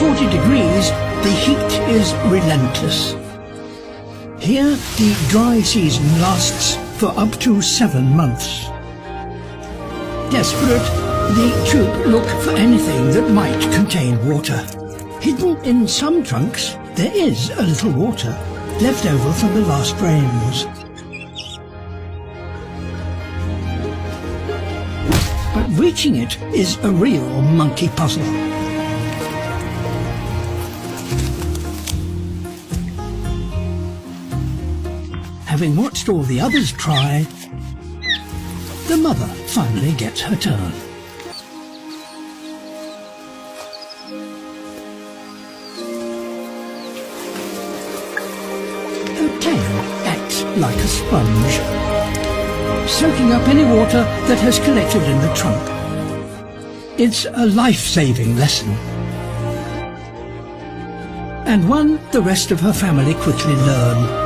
40 degrees, the heat is relentless. Here, the dry season lasts for up to 7 months. Desperate, the troop look for anything that might contain water. Hidden in some trunks, there is a little water, left over from the last rains. But reaching it is a real monkey puzzle. Having watched all the others try, the mother finally gets her turn. Her tail acts like a sponge, soaking up any water that has collected in the trunk. It's a life-saving lesson, and one the rest of her family quickly learn.